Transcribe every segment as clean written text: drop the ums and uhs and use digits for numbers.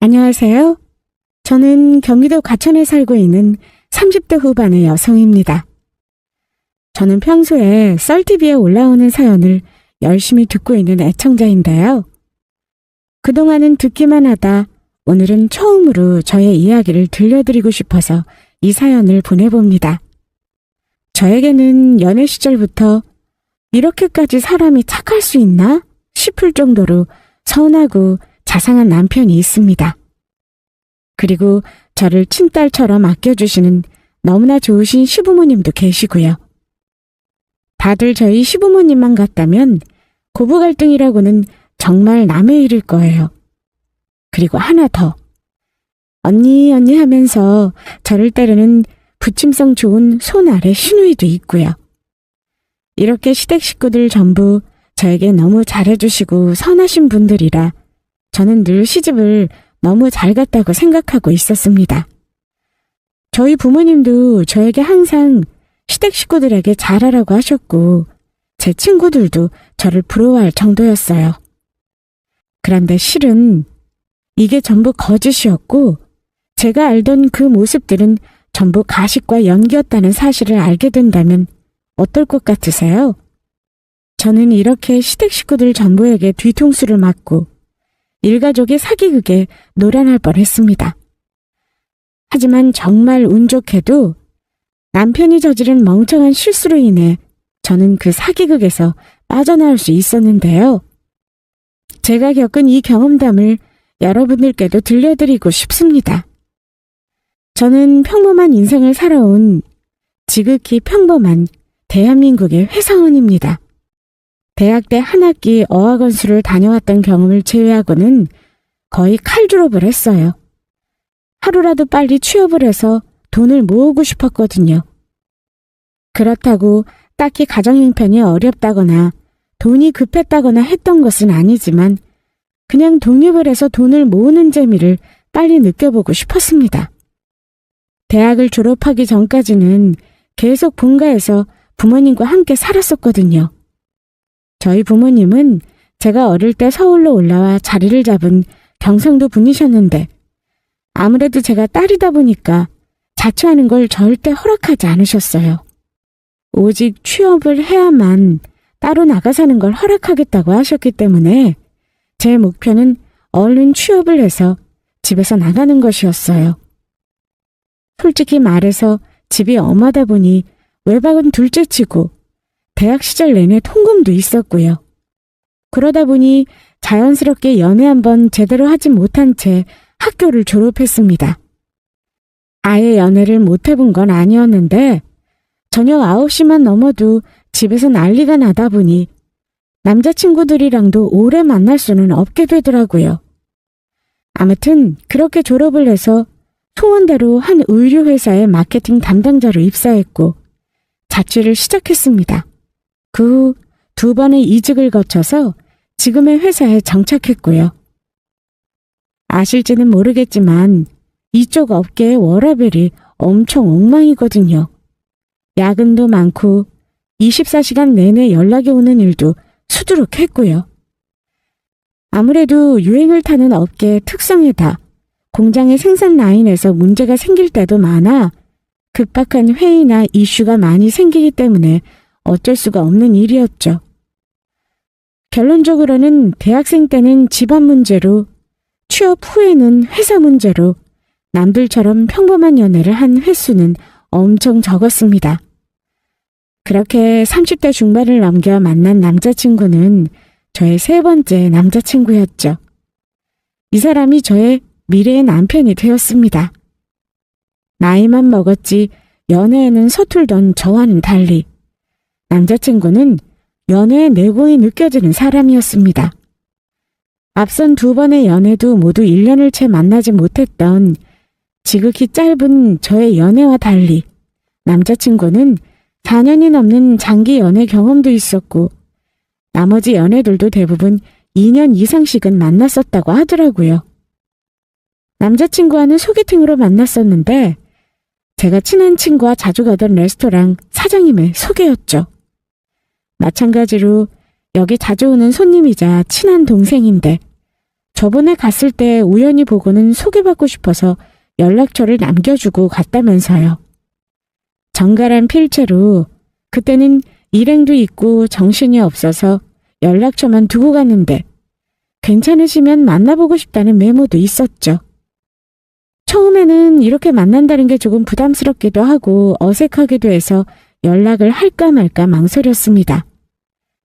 안녕하세요. 저는 경기도 과천에 살고 있는 30대 후반의 여성입니다. 저는 평소에 썰TV에 올라오는 사연을 열심히 듣고 있는 애청자인데요. 그동안은 듣기만 하다 오늘은 처음으로 저의 이야기를 들려드리고 싶어서 이 사연을 보내봅니다. 저에게는 연애 시절부터 이렇게까지 사람이 착할 수 있나 싶을 정도로 선하고 자상한 남편이 있습니다. 그리고 저를 친딸처럼 아껴주시는 너무나 좋으신 시부모님도 계시고요. 다들 저희 시부모님만 같다면 고부 갈등이라고는 정말 남의 일일 거예요. 그리고 하나 더. 언니 하면서 저를 따르는 부침성 좋은 손 아래 시누이도 있고요. 이렇게 시댁 식구들 전부 저에게 너무 잘해주시고 선하신 분들이라 저는 늘 시집을 너무 잘 갔다고 생각하고 있었습니다. 저희 부모님도 저에게 항상 시댁 식구들에게 잘하라고 하셨고 제 친구들도 저를 부러워할 정도였어요. 그런데 실은 이게 전부 거짓이었고 제가 알던 그 모습들은 전부 가식과 연기였다는 사실을 알게 된다면 어떨 것 같으세요? 저는 이렇게 시댁 식구들 전부에게 뒤통수를 맞고 일가족의 사기극에 노란할 뻔했습니다. 하지만 정말 운 좋게도 남편이 저지른 멍청한 실수로 인해 저는 그 사기극에서 빠져나올 수 있었는데요. 제가 겪은 이 경험담을 여러분들께도 들려드리고 싶습니다. 저는 평범한 인생을 살아온 지극히 평범한 대한민국의 회사원입니다. 대학 때 한 학기 어학원수를 다녀왔던 경험을 제외하고는 거의 칼졸업을 했어요. 하루라도 빨리 취업을 해서 돈을 모으고 싶었거든요. 그렇다고 딱히 가정 형편이 어렵다거나 돈이 급했다거나 했던 것은 아니지만 그냥 독립을 해서 돈을 모으는 재미를 빨리 느껴보고 싶었습니다. 대학을 졸업하기 전까지는 계속 본가에서 부모님과 함께 살았었거든요. 저희 부모님은 제가 어릴 때 서울로 올라와 자리를 잡은 경상도 분이셨는데 아무래도 제가 딸이다 보니까 자취하는 걸 절대 허락하지 않으셨어요. 오직 취업을 해야만 따로 나가 사는 걸 허락하겠다고 하셨기 때문에 제 목표는 얼른 취업을 해서 집에서 나가는 것이었어요. 솔직히 말해서 집이 엄하다 보니 외박은 둘째치고 대학 시절 내내 통금도 있었고요. 그러다 보니 자연스럽게 연애 한번 제대로 하지 못한 채 학교를 졸업했습니다. 아예 연애를 못 해본 건 아니었는데 저녁 9시만 넘어도 집에서 난리가 나다 보니 남자친구들이랑도 오래 만날 수는 없게 되더라고요. 아무튼 그렇게 졸업을 해서 소원대로 한 의류회사의 마케팅 담당자로 입사했고 자취를 시작했습니다. 그 후 2번의 이직을 거쳐서 지금의 회사에 정착했고요. 아실지는 모르겠지만 이쪽 업계의 워라밸이 엄청 엉망이거든요. 야근도 많고 24시간 내내 연락이 오는 일도 수두룩했고요. 아무래도 유행을 타는 업계의 특성에다 공장의 생산 라인에서 문제가 생길 때도 많아 급박한 회의나 이슈가 많이 생기기 때문에 어쩔 수가 없는 일이었죠. 결론적으로는 대학생 때는 집안 문제로, 취업 후에는 회사 문제로 남들처럼 평범한 연애를 한 횟수는 엄청 적었습니다. 그렇게 30대 중반을 넘겨 만난 남자친구는 저의 3번째 남자친구였죠. 이 사람이 저의 미래의 남편이 되었습니다. 나이만 먹었지 연애에는 서툴던 저와는 달리 남자친구는 연애의 내공이 느껴지는 사람이었습니다. 앞선 2번의 연애도 모두 1년을 채 만나지 못했던 지극히 짧은 저의 연애와 달리 남자친구는 4년이 넘는 장기 연애 경험도 있었고 나머지 연애들도 대부분 2년 이상씩은 만났었다고 하더라고요. 남자친구와는 소개팅으로 만났었는데 제가 친한 친구와 자주 가던 레스토랑 사장님의 소개였죠. 마찬가지로 여기 자주 오는 손님이자 친한 동생인데 저번에 갔을 때 우연히 보고는 소개받고 싶어서 연락처를 남겨주고 갔다면서요. 정갈한 필체로 그때는 일행도 있고 정신이 없어서 연락처만 두고 갔는데 괜찮으시면 만나보고 싶다는 메모도 있었죠. 처음에는 이렇게 만난다는 게 조금 부담스럽기도 하고 어색하기도 해서 연락을 할까 말까 망설였습니다.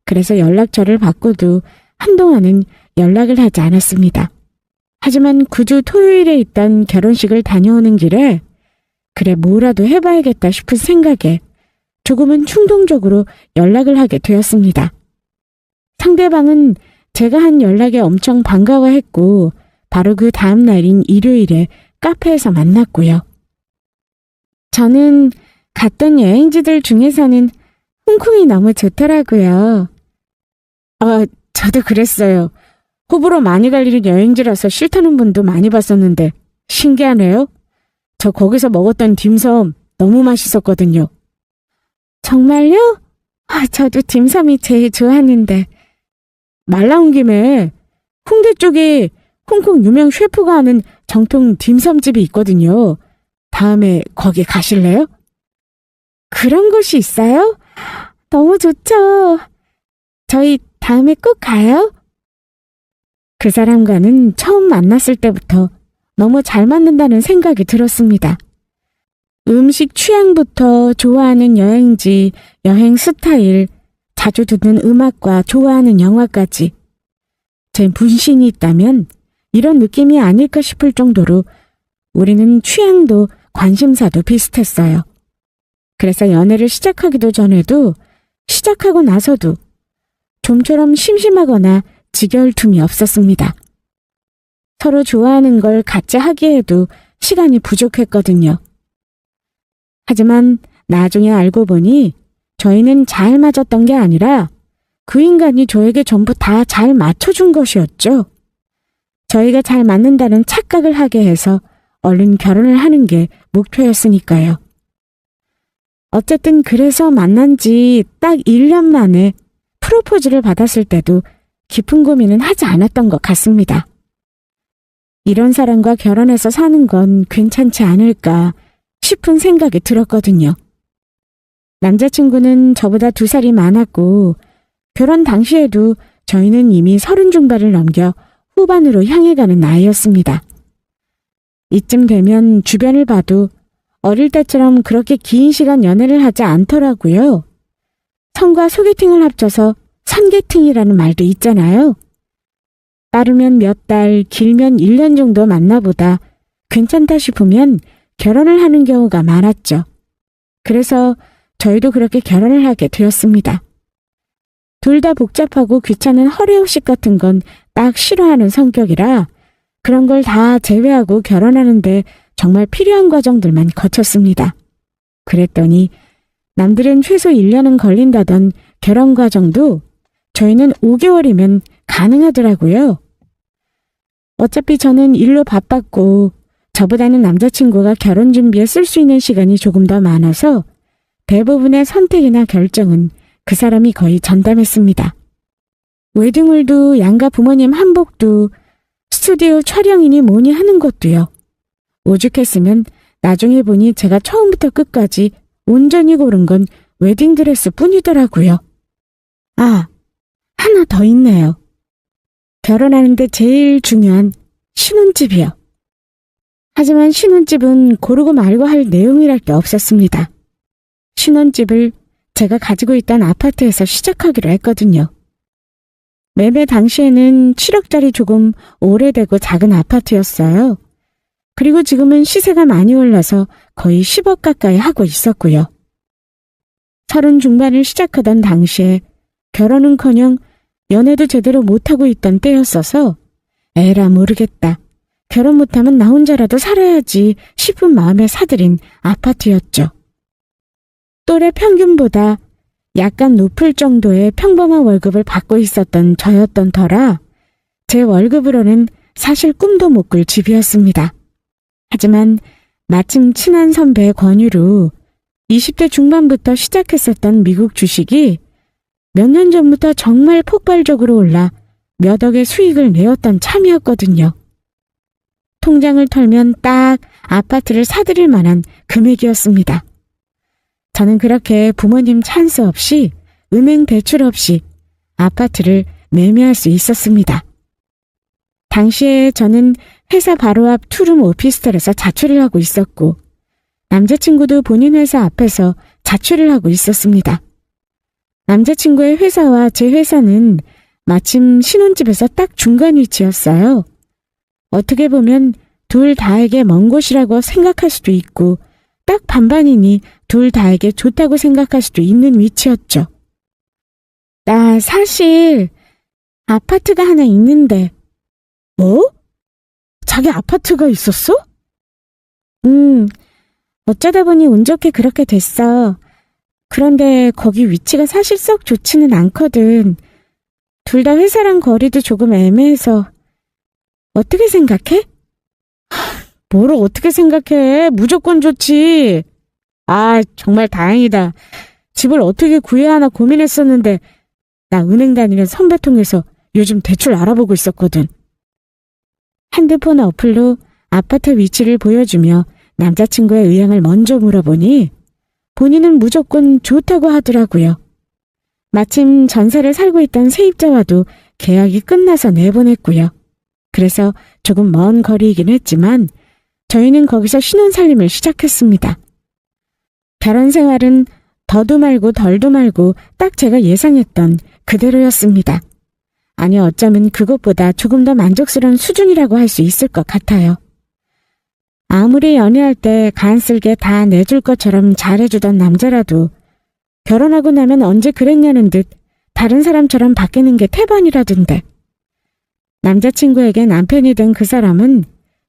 그래서 연락처를 받고도 한동안은 연락을 하지 않았습니다. 하지만 9주 토요일에 있던 결혼식을 다녀오는 길에 그래 뭐라도 해봐야겠다 싶은 생각에 조금은 충동적으로 연락을 하게 되었습니다. 상대방은 제가 한 연락에 엄청 반가워했고 바로 그 다음 날인 일요일에 카페에서 만났고요. 저는 갔던 여행지들 중에서는 홍콩이 너무 좋더라고요. 저도 그랬어요. 호불호 많이 갈리는 여행지라서 싫다는 분도 많이 봤었는데 신기하네요. 저 거기서 먹었던 딤섬 너무 맛있었거든요. 정말요? 저도 딤섬이 제일 좋았는데. 말 나온 김에 홍대 쪽에 홍콩 유명 셰프가 하는 정통 딤섬집이 있거든요. 다음에 거기 가실래요? 그런 곳이 있어요? 너무 좋죠. 저희 다음에 꼭 가요. 그 사람과는 처음 만났을 때부터 너무 잘 맞는다는 생각이 들었습니다. 음식 취향부터 좋아하는 여행지, 여행 스타일, 자주 듣는 음악과 좋아하는 영화까지. 제 분신이 있다면 이런 느낌이 아닐까 싶을 정도로 우리는 취향도 관심사도 비슷했어요. 그래서 연애를 시작하기도 전에도 시작하고 나서도 좀처럼 심심하거나 지겨울 틈이 없었습니다. 서로 좋아하는 걸 같이 하기에도 시간이 부족했거든요. 하지만 나중에 알고 보니 저희는 잘 맞았던 게 아니라 그 인간이 저에게 전부 다 잘 맞춰준 것이었죠. 저희가 잘 맞는다는 착각을 하게 해서 얼른 결혼을 하는 게 목표였으니까요. 어쨌든 그래서 만난 지 딱 1년 만에 프로포즈를 받았을 때도 깊은 고민은 하지 않았던 것 같습니다. 이런 사람과 결혼해서 사는 건 괜찮지 않을까 싶은 생각이 들었거든요. 남자친구는 저보다 2살이 많았고 결혼 당시에도 저희는 이미 30 중반을 넘겨 후반으로 향해 가는 나이였습니다. 이쯤 되면 주변을 봐도 어릴 때처럼 그렇게 긴 시간 연애를 하지 않더라고요. 선과 소개팅을 합쳐서 선개팅이라는 말도 있잖아요. 빠르면 몇 달, 길면 1년 정도 만나보다 괜찮다 싶으면 결혼을 하는 경우가 많았죠. 그래서 저희도 그렇게 결혼을 하게 되었습니다. 둘 다 복잡하고 귀찮은 허례호식 같은 건 딱 싫어하는 성격이라 그런 걸 다 제외하고 결혼하는데 정말 필요한 과정들만 거쳤습니다. 그랬더니 남들은 최소 1년은 걸린다던 결혼 과정도 저희는 5개월이면 가능하더라고요. 어차피 저는 일로 바빴고 저보다는 남자친구가 결혼 준비에 쓸 수 있는 시간이 조금 더 많아서 대부분의 선택이나 결정은 그 사람이 거의 전담했습니다. 웨딩홀도 양가 부모님 한복도 스튜디오 촬영이니 뭐니 하는 것도요. 오죽했으면 나중에 보니 제가 처음부터 끝까지 온전히 고른 건 웨딩드레스 뿐이더라고요. 하나 더 있네요. 결혼하는데 제일 중요한 신혼집이요. 하지만 신혼집은 고르고 말고 할 내용이랄 게 없었습니다. 신혼집을 제가 가지고 있던 아파트에서 시작하기로 했거든요. 매매 당시에는 7억짜리 조금 오래되고 작은 아파트였어요. 그리고 지금은 시세가 많이 올라서 거의 10억 가까이 하고 있었고요. 30 중반을 시작하던 당시에 결혼은커녕 연애도 제대로 못하고 있던 때였어서 에라 모르겠다. 결혼 못하면 나 혼자라도 살아야지 싶은 마음에 사들인 아파트였죠. 또래 평균보다 약간 높을 정도의 평범한 월급을 받고 있었던 저였던 터라 제 월급으로는 사실 꿈도 못 꿀 집이었습니다. 하지만 마침 친한 선배의 권유로 20대 중반부터 시작했었던 미국 주식이 몇 년 전부터 정말 폭발적으로 올라 몇 억의 수익을 내었던 참이었거든요. 통장을 털면 딱 아파트를 사들일 만한 금액이었습니다. 저는 그렇게 부모님 찬스 없이 은행 대출 없이 아파트를 매매할 수 있었습니다. 당시에 저는 회사 바로 앞 투룸 오피스텔에서 자취를 하고 있었고 남자친구도 본인 회사 앞에서 자취를 하고 있었습니다. 남자친구의 회사와 제 회사는 마침 신혼집에서 딱 중간 위치였어요. 어떻게 보면 둘 다에게 먼 곳이라고 생각할 수도 있고 딱 반반이니 둘 다에게 좋다고 생각할 수도 있는 위치였죠. 나 사실 아파트가 하나 있는데. 뭐? 자기 아파트가 있었어? 어쩌다 보니 운 좋게 그렇게 됐어. 그런데 거기 위치가 사실 썩 좋지는 않거든. 둘 다 회사랑 거리도 조금 애매해서. 어떻게 생각해? 뭐를 어떻게 생각해? 무조건 좋지. 아, 정말 다행이다. 집을 어떻게 구해야 하나 고민했었는데 나 은행 다니는 선배 통해서 요즘 대출 알아보고 있었거든. 핸드폰 어플로 아파트 위치를 보여주며 남자친구의 의향을 먼저 물어보니 본인은 무조건 좋다고 하더라고요. 마침 전세를 살고 있던 세입자와도 계약이 끝나서 내보냈고요. 그래서 조금 먼 거리이긴 했지만 저희는 거기서 신혼살림을 시작했습니다. 결혼 생활은 더도 말고 덜도 말고 딱 제가 예상했던 그대로였습니다. 아니 어쩌면 그것보다 조금 더 만족스러운 수준이라고 할 수 있을 것 같아요. 아무리 연애할 때 간쓸게 다 내줄 것처럼 잘해주던 남자라도 결혼하고 나면 언제 그랬냐는 듯 다른 사람처럼 바뀌는 게 태반이라던데. 남자친구에게 남편이 된 그 사람은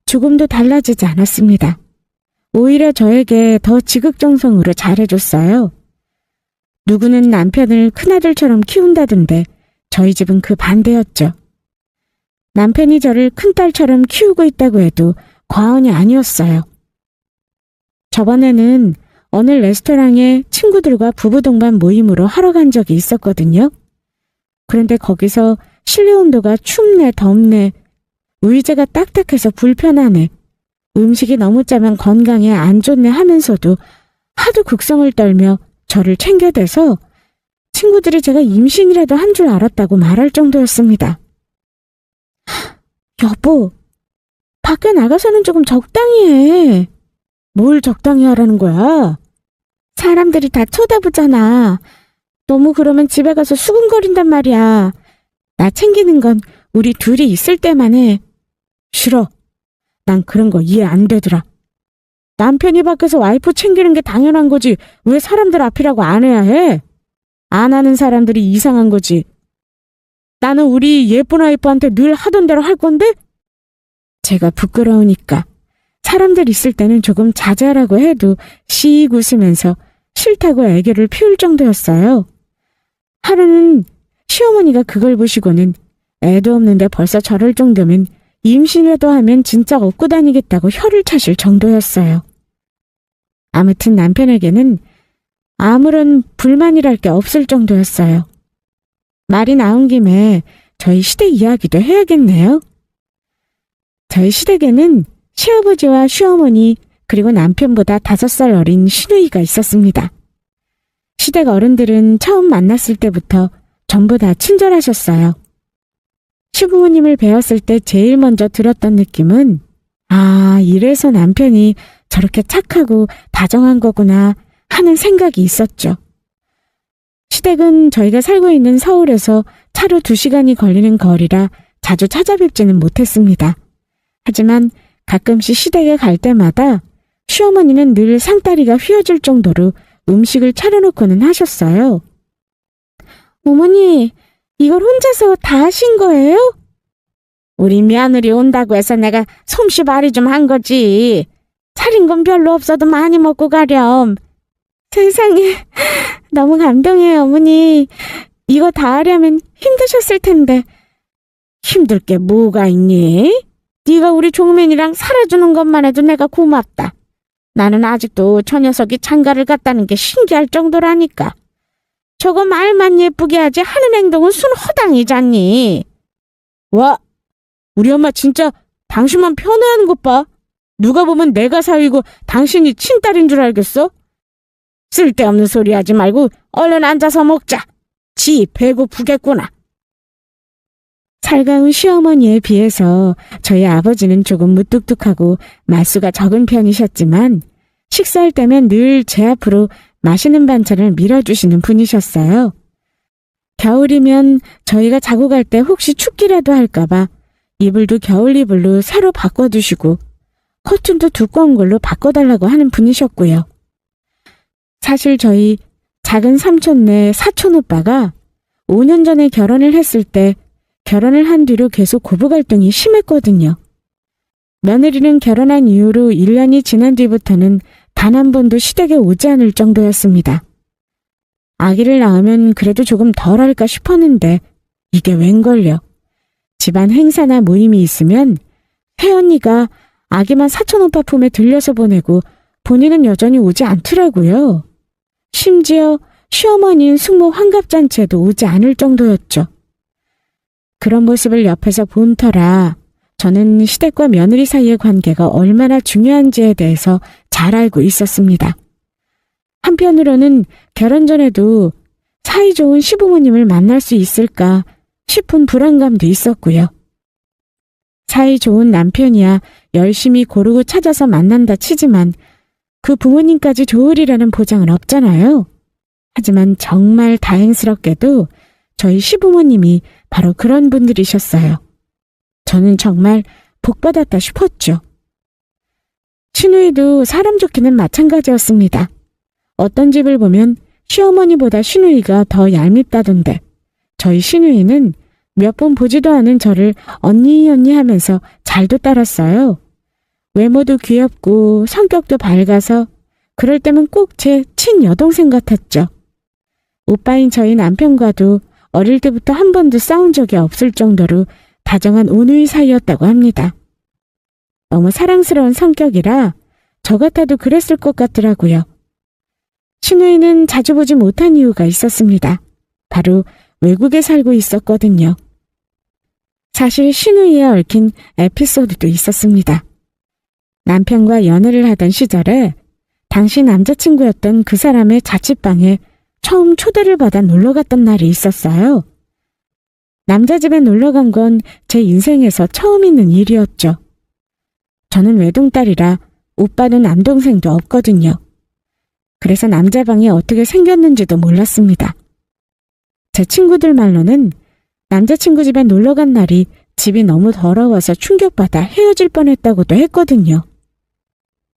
조금도 달라지지 않았습니다. 오히려 저에게 더 지극정성으로 잘해줬어요. 누구는 남편을 큰아들처럼 키운다던데 저희 집은 그 반대였죠. 남편이 저를 큰딸처럼 키우고 있다고 해도 과언이 아니었어요. 저번에는 어느 레스토랑에 친구들과 부부 동반 모임으로 하러 간 적이 있었거든요. 그런데 거기서 실내 온도가 춥네 덥네, 의자가 딱딱해서 불편하네, 음식이 너무 짜면 건강에 안 좋네 하면서도 하도 극성을 떨며 저를 챙겨대서 친구들이 제가 임신이라도 한 줄 알았다고 말할 정도였습니다. 여보, 밖에 나가서는 조금 적당히 해. 뭘 적당히 하라는 거야? 사람들이 다 쳐다보잖아. 너무 그러면 집에 가서 수근거린단 말이야. 나 챙기는 건 우리 둘이 있을 때만 해. 싫어. 난 그런 거 이해 안 되더라. 남편이 밖에서 와이프 챙기는 게 당연한 거지 왜 사람들 앞이라고 안 해야 해? 안 하는 사람들이 이상한 거지. 나는 우리 예쁜 와이프한테 늘 하던 대로 할 건데? 제가 부끄러우니까 사람들 있을 때는 조금 자제하라고 해도 씩 웃으면서 싫다고 애교를 피울 정도였어요. 하루는 시어머니가 그걸 보시고는 애도 없는데 벌써 저럴 정도면 임신이라도 하면 진짜 업고 다니겠다고 혀를 차실 정도였어요. 아무튼 남편에게는 아무런 불만이랄 게 없을 정도였어요. 말이 나온 김에 저희 시댁 이야기도 해야겠네요. 저희 시댁에는 시아버지와 시어머니 그리고 남편보다 5살 어린 시누이가 있었습니다. 시댁 어른들은 처음 만났을 때부터 전부 다 친절하셨어요. 시부모님을 뵈었을 때 제일 먼저 들었던 느낌은 아, 이래서 남편이 저렇게 착하고 다정한 거구나 하는 생각이 있었죠. 시댁은 저희가 살고 있는 서울에서 차로 2시간이 걸리는 거리라 자주 찾아뵙지는 못했습니다. 하지만 가끔씩 시댁에 갈 때마다 시어머니는 늘 상다리가 휘어질 정도로 음식을 차려놓고는 하셨어요. 어머니, 이걸 혼자서 다 하신 거예요? 우리 며느리 온다고 해서 내가 솜씨 발휘 좀 한 거지. 차린 건 별로 없어도 많이 먹고 가렴. 세상에, 너무 감동해요, 어머니. 이거 다 하려면 힘드셨을 텐데. 힘들 게 뭐가 있니? 네가 우리 종민이랑 살아주는 것만 해도 내가 고맙다. 나는 아직도 저 녀석이 장가를 갔다는 게 신기할 정도라니까. 저거 말만 예쁘게 하지 하는 행동은 순 허당이잖니. 와, 우리 엄마 진짜 당신만 편애하는 것 봐. 누가 보면 내가 사위고 당신이 친딸인 줄 알겠어? 쓸데없는 소리 하지 말고 얼른 앉아서 먹자. 지 배고프겠구나. 살가운 시어머니에 비해서 저희 아버지는 조금 무뚝뚝하고 말수가 적은 편이셨지만 식사할 때면 늘 제 앞으로 맛있는 반찬을 밀어주시는 분이셨어요. 겨울이면 저희가 자고 갈 때 혹시 춥기라도 할까봐 이불도 겨울 이불로 새로 바꿔두시고 커튼도 두꺼운 걸로 바꿔달라고 하는 분이셨고요. 사실 저희 작은 삼촌네 사촌 오빠가 5년 전에 결혼을 했을 때 결혼을 한 뒤로 계속 고부 갈등이 심했거든요. 며느리는 결혼한 이후로 1년이 지난 뒤부터는 단 한 번도 시댁에 오지 않을 정도였습니다. 아기를 낳으면 그래도 조금 덜할까 싶었는데 이게 웬걸요. 집안 행사나 모임이 있으면 새언니가 아기만 사촌 오빠 품에 들려서 보내고 본인은 여전히 오지 않더라고요. 심지어 시어머니인 숙모 환갑잔치에도 오지 않을 정도였죠. 그런 모습을 옆에서 본 터라 저는 시댁과 며느리 사이의 관계가 얼마나 중요한지에 대해서 잘 알고 있었습니다. 한편으로는 결혼 전에도 사이좋은 시부모님을 만날 수 있을까 싶은 불안감도 있었고요. 사이 좋은 남편이야 열심히 고르고 찾아서 만난다 치지만 그 부모님까지 좋으리라는 보장은 없잖아요. 하지만 정말 다행스럽게도 저희 시부모님이 바로 그런 분들이셨어요. 저는 정말 복받았다 싶었죠. 시누이도 사람 좋기는 마찬가지였습니다. 어떤 집을 보면 시어머니보다 시누이가 더 얄밉다던데 저희 시누이는 몇 번 보지도 않은 저를 언니 하면서 잘도 따랐어요. 외모도 귀엽고 성격도 밝아서 그럴 때면 꼭 제 친여동생 같았죠. 오빠인 저희 남편과도 어릴 때부터 한 번도 싸운 적이 없을 정도로 다정한 온누이 사이였다고 합니다. 너무 사랑스러운 성격이라 저 같아도 그랬을 것 같더라고요. 시누이는 자주 보지 못한 이유가 있었습니다. 바로 외국에 살고 있었거든요. 사실 시누이에 얽힌 에피소드도 있었습니다. 남편과 연애를 하던 시절에 당시 남자친구였던 그 사람의 자취방에 처음 초대를 받아 놀러 갔던 날이 있었어요. 남자 집에 놀러 간 건 제 인생에서 처음 있는 일이었죠. 저는 외동딸이라 오빠는 남동생도 없거든요. 그래서 남자 방이 어떻게 생겼는지도 몰랐습니다. 제 친구들 말로는 남자친구 집에 놀러 간 날이 집이 너무 더러워서 충격받아 헤어질 뻔했다고도 했거든요.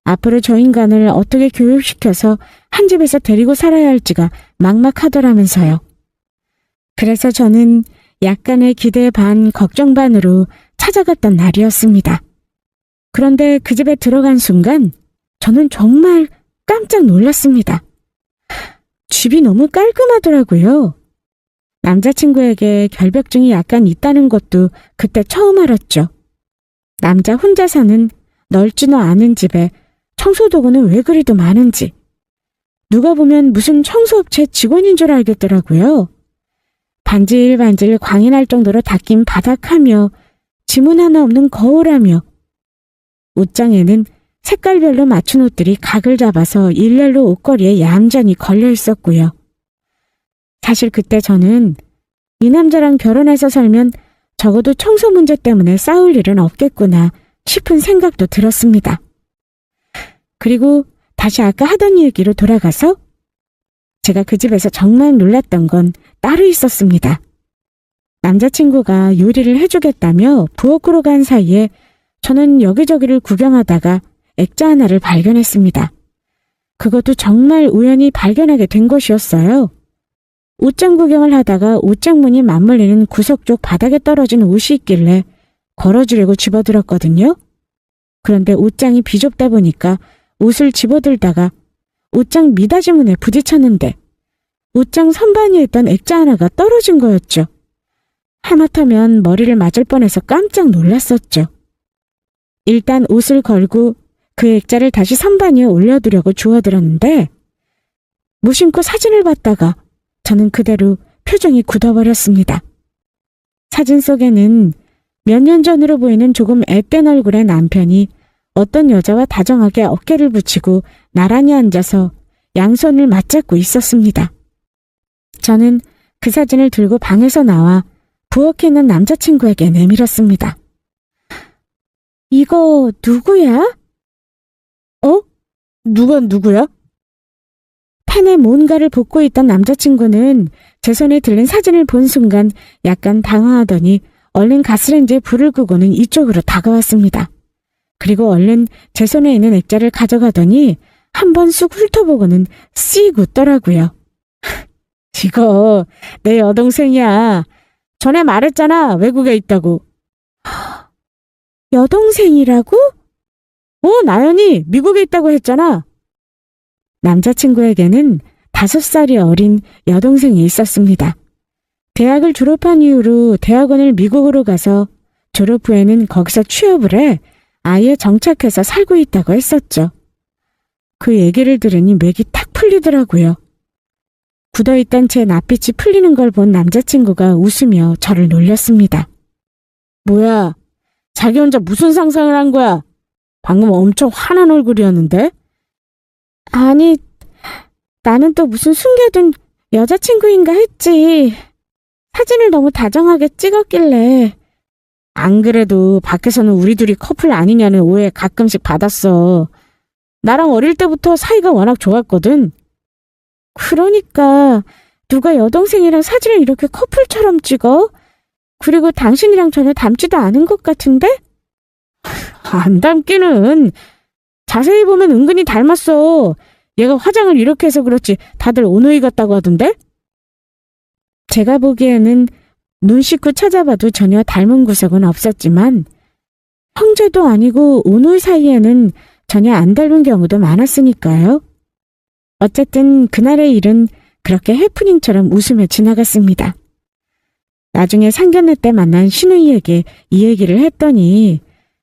앞으로 저 인간을 어떻게 교육시켜서 한 집에서 데리고 살아야 할지가 막막하더라면서요. 그래서 저는 약간의 기대 반 걱정 반으로 찾아갔던 날이었습니다. 그런데 그 집에 들어간 순간 저는 정말 깜짝 놀랐습니다. 집이 너무 깔끔하더라고요. 남자친구에게 결벽증이 약간 있다는 것도 그때 처음 알았죠. 남자 혼자 사는 넓지도 않은 집에 청소도구는 왜 그리도 많은지. 누가 보면 무슨 청소업체 직원인 줄 알겠더라고요. 반질반질 광이 날 정도로 닦인 바닥하며 지문 하나 없는 거울하며 옷장에는 색깔별로 맞춘 옷들이 각을 잡아서 일렬로 옷걸이에 얌전히 걸려 있었고요. 사실 그때 저는 이 남자랑 결혼해서 살면 적어도 청소 문제 때문에 싸울 일은 없겠구나 싶은 생각도 들었습니다. 그리고 다시 아까 하던 얘기로 돌아가서 제가 그 집에서 정말 놀랐던 건 따로 있었습니다. 남자친구가 요리를 해주겠다며 부엌으로 간 사이에 저는 여기저기를 구경하다가 액자 하나를 발견했습니다. 그것도 정말 우연히 발견하게 된 것이었어요. 옷장 구경을 하다가 옷장 문이 맞물리는 구석 쪽 바닥에 떨어진 옷이 있길래 걸어주려고 집어들었거든요. 그런데 옷장이 비좁다 보니까 옷을 집어들다가 옷장 미닫이 문에 부딪혔는데 옷장 선반위에 있던 액자 하나가 떨어진 거였죠. 하마터면 머리를 맞을 뻔해서 깜짝 놀랐었죠. 일단 옷을 걸고 그 액자를 다시 선반 위에 올려두려고 주워들었는데 무심코 사진을 봤다가 저는 그대로 표정이 굳어버렸습니다. 사진 속에는 몇 년 전으로 보이는 조금 앳된 얼굴의 남편이 어떤 여자와 다정하게 어깨를 붙이고 나란히 앉아서 양손을 맞잡고 있었습니다. 저는 그 사진을 들고 방에서 나와 부엌에 있는 남자친구에게 내밀었습니다. 이거 누구야? 누가 누구야? 펜에 뭔가를 볶고 있던 남자친구는 제 손에 들린 사진을 본 순간 약간 당황하더니 얼른 가스레인지에 불을 끄고는 이쪽으로 다가왔습니다. 그리고 얼른 제 손에 있는 액자를 가져가더니 한번 쑥 훑어보고는 씩 웃더라고요. 이거 내 여동생이야. 전에 말했잖아, 외국에 있다고. 여동생이라고? 나연이 미국에 있다고 했잖아. 남자친구에게는 5살이 어린 여동생이 있었습니다. 대학을 졸업한 이후로 대학원을 미국으로 가서 졸업 후에는 거기서 취업을 해 아예 정착해서 살고 있다고 했었죠. 그 얘기를 들으니 맥이 탁 풀리더라고요. 굳어있던 제 낯빛이 풀리는 걸 본 남자친구가 웃으며 저를 놀렸습니다. 뭐야, 자기 혼자 무슨 상상을 한 거야? 방금 엄청 화난 얼굴이었는데? 아니, 나는 또 무슨 숨겨둔 여자친구인가 했지. 사진을 너무 다정하게 찍었길래. 안 그래도 밖에서는 우리 둘이 커플 아니냐는 오해 가끔씩 받았어. 나랑 어릴 때부터 사이가 워낙 좋았거든. 그러니까 누가 여동생이랑 사진을 이렇게 커플처럼 찍어? 그리고 당신이랑 전혀 닮지도 않은 것 같은데? 안 닮기는. 자세히 보면 은근히 닮았어. 얘가 화장을 이렇게 해서 그렇지 다들 오누이 같다고 하던데? 제가 보기에는 눈 씻고 찾아봐도 전혀 닮은 구석은 없었지만 형제도 아니고 오누이 사이에는 전혀 안 닮은 경우도 많았으니까요. 어쨌든 그날의 일은 그렇게 해프닝처럼 웃으며 지나갔습니다. 나중에 상견례 때 만난 신우이에게 이 얘기를 했더니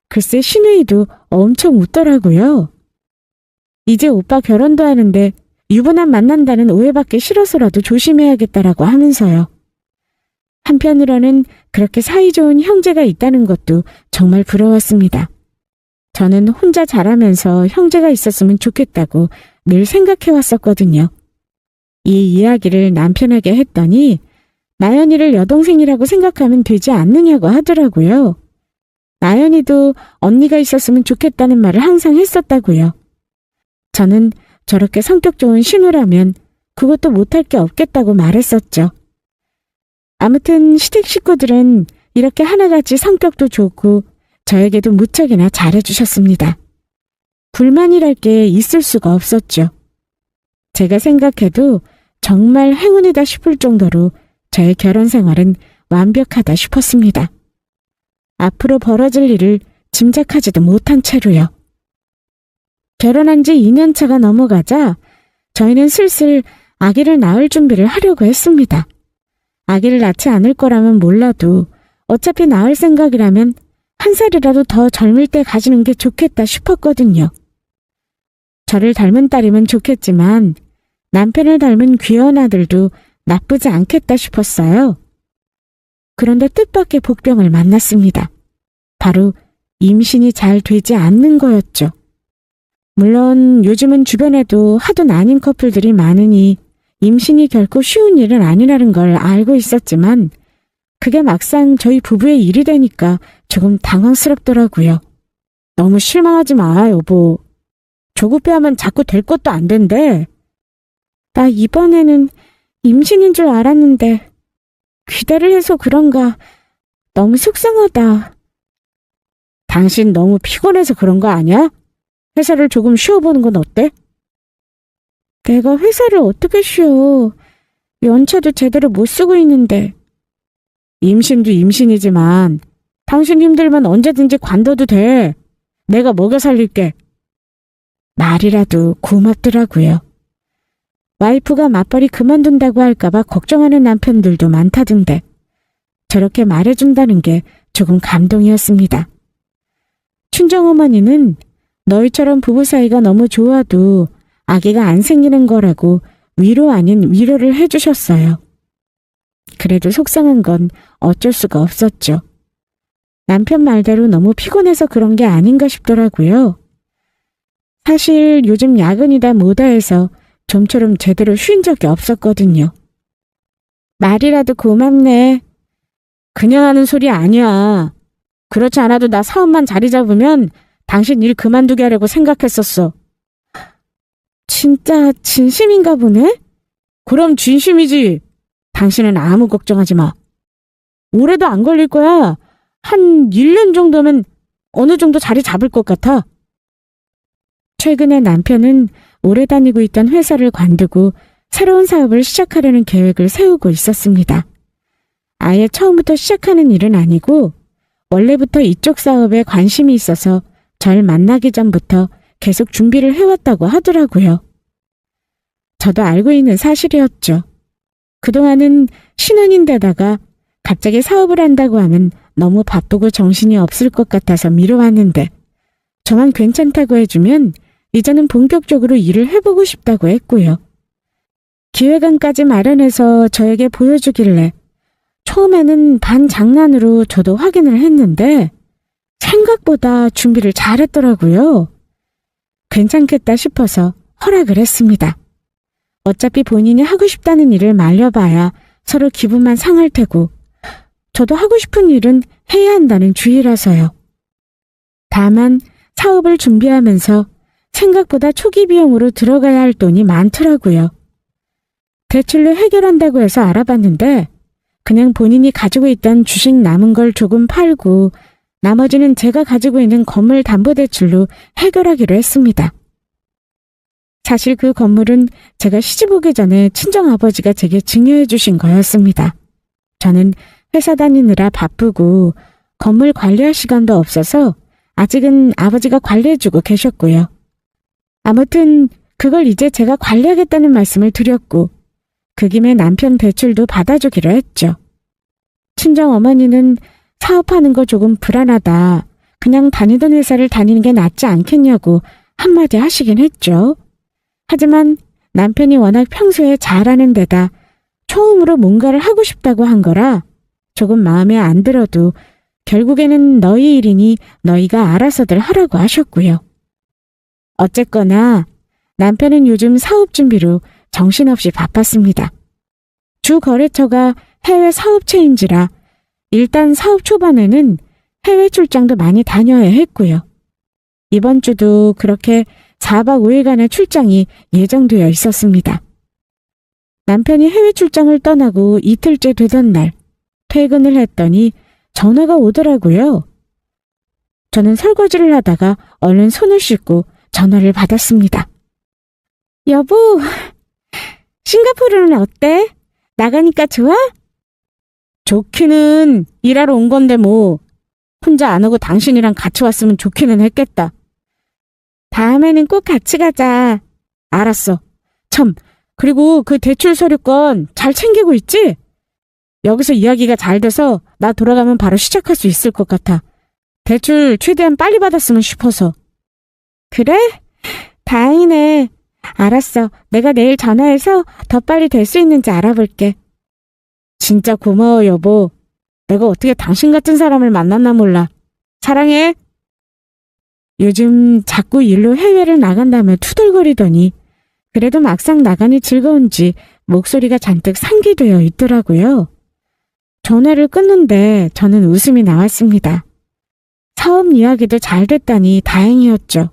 글쎄 신우이도 엄청 웃더라고요. 이제 오빠 결혼도 하는데 유부남 만난다는 오해받기 싫어서라도 조심해야겠다라고 하면서요. 한편으로는 그렇게 사이좋은 형제가 있다는 것도 정말 부러웠습니다. 저는 혼자 자라면서 형제가 있었으면 좋겠다고 늘 생각해왔었거든요. 이 이야기를 남편에게 했더니 나연이를 여동생이라고 생각하면 되지 않느냐고 하더라고요. 나연이도 언니가 있었으면 좋겠다는 말을 항상 했었다고요. 저는 저렇게 성격 좋은 신우라면 그것도 못할 게 없겠다고 말했었죠. 아무튼 시댁 식구들은 이렇게 하나같이 성격도 좋고 저에게도 무척이나 잘해주셨습니다. 불만이랄 게 있을 수가 없었죠. 제가 생각해도 정말 행운이다 싶을 정도로 저의 결혼 생활은 완벽하다 싶었습니다. 앞으로 벌어질 일을 짐작하지도 못한 채로요. 결혼한 지 2년 차가 넘어가자 저희는 슬슬 아기를 낳을 준비를 하려고 했습니다. 아기를 낳지 않을 거라면 몰라도 어차피 낳을 생각이라면 1살이라도 더 젊을 때 가지는 게 좋겠다 싶었거든요. 저를 닮은 딸이면 좋겠지만 남편을 닮은 귀여운 아들도 나쁘지 않겠다 싶었어요. 그런데 뜻밖의 복병을 만났습니다. 바로 임신이 잘 되지 않는 거였죠. 물론 요즘은 주변에도 하도 난임 커플들이 많으니 임신이 결코 쉬운 일은 아니라는 걸 알고 있었지만 그게 막상 저희 부부의 일이 되니까 조금 당황스럽더라고요. 너무 실망하지 마, 여보. 조급해하면 자꾸 될 것도 안 된대. 나 이번에는 임신인 줄 알았는데 기대를 해서 그런가 너무 속상하다. 당신 너무 피곤해서 그런 거 아니야? 회사를 조금 쉬어보는 건 어때? 내가 회사를 어떻게 쉬어. 연차도 제대로 못 쓰고 있는데. 임신도 임신이지만 당신 힘들면 언제든지 관둬도 돼. 내가 먹여 살릴게. 말이라도 고맙더라고요. 와이프가 맞벌이 그만둔다고 할까봐 걱정하는 남편들도 많다던데 저렇게 말해준다는 게 조금 감동이었습니다. 춘정어머니는 너희처럼 부부 사이가 너무 좋아도 아기가 안 생기는 거라고 위로 아닌 위로를 해주셨어요. 그래도 속상한 건 어쩔 수가 없었죠. 남편 말대로 너무 피곤해서 그런 게 아닌가 싶더라고요. 사실 요즘 야근이다 뭐다 해서 좀처럼 제대로 쉰 적이 없었거든요. 말이라도 고맙네. 그냥 하는 소리 아니야. 그렇지 않아도 나 사업만 자리 잡으면 당신 일 그만두게 하려고 생각했었어. 진짜 진심인가 보네? 그럼 진심이지. 당신은 아무 걱정하지 마. 오래도 안 걸릴 거야. 한 1년 정도면 어느 정도 자리 잡을 것 같아. 최근에 남편은 오래 다니고 있던 회사를 관두고 새로운 사업을 시작하려는 계획을 세우고 있었습니다. 아예 처음부터 시작하는 일은 아니고 원래부터 이쪽 사업에 관심이 있어서 절 만나기 전부터 계속 준비를 해왔다고 하더라고요. 저도 알고 있는 사실이었죠. 그동안은 신혼인데다가 갑자기 사업을 한다고 하면 너무 바쁘고 정신이 없을 것 같아서 미뤄왔는데 저만 괜찮다고 해주면 이제는 본격적으로 일을 해보고 싶다고 했고요. 기획안까지 마련해서 저에게 보여주길래 처음에는 반장난으로 저도 확인을 했는데 생각보다 준비를 잘했더라고요. 괜찮겠다 싶어서 허락을 했습니다. 어차피 본인이 하고 싶다는 일을 말려봐야 서로 기분만 상할 테고 저도 하고 싶은 일은 해야 한다는 주의라서요. 다만 사업을 준비하면서 생각보다 초기 비용으로 들어가야 할 돈이 많더라고요. 대출로 해결한다고 해서 알아봤는데 그냥 본인이 가지고 있던 주식 남은 걸 조금 팔고 나머지는 제가 가지고 있는 건물 담보대출로 해결하기로 했습니다. 사실 그 건물은 제가 시집 오기 전에 친정아버지가 제게 증여해 주신 거였습니다. 저는 회사 다니느라 바쁘고 건물 관리할 시간도 없어서 아직은 아버지가 관리해주고 계셨고요. 아무튼 그걸 이제 제가 관리하겠다는 말씀을 드렸고 그 김에 남편 대출도 받아주기로 했죠. 친정어머니는 사업하는 거 조금 불안하다. 그냥 다니던 회사를 다니는 게 낫지 않겠냐고 한마디 하시긴 했죠. 하지만 남편이 워낙 평소에 잘하는 데다 처음으로 뭔가를 하고 싶다고 한 거라 조금 마음에 안 들어도 결국에는 너희 일이니 너희가 알아서들 하라고 하셨고요. 어쨌거나 남편은 요즘 사업 준비로 정신없이 바빴습니다. 주 거래처가 해외 사업체인지라 일단 사업 초반에는 해외 출장도 많이 다녀야 했고요. 이번 주도 그렇게 4박 5일간의 출장이 예정되어 있었습니다. 남편이 해외 출장을 떠나고 이틀째 되던 날 퇴근을 했더니 전화가 오더라고요. 저는 설거지를 하다가 얼른 손을 씻고 전화를 받았습니다. 여보, 싱가포르는 어때? 나가니까 좋아? 좋기는 일하러 온 건데 뭐. 혼자 안 오고 당신이랑 같이 왔으면 좋기는 했겠다. 다음에는 꼭 같이 가자. 알았어. 참, 그리고 그 대출 서류건 잘 챙기고 있지? 여기서 이야기가 잘 돼서 나 돌아가면 바로 시작할 수 있을 것 같아. 대출 최대한 빨리 받았으면 싶어서. 그래? 다행이네. 알았어. 내가 내일 전화해서 더 빨리 될 수 있는지 알아볼게. 진짜 고마워, 여보. 내가 어떻게 당신 같은 사람을 만났나 몰라. 사랑해. 요즘 자꾸 일로 해외를 나간다며 투덜거리더니 그래도 막상 나가니 즐거운지 목소리가 잔뜩 상기되어 있더라고요. 전화를 끊는데 저는 웃음이 나왔습니다. 사업 이야기도 잘 됐다니 다행이었죠.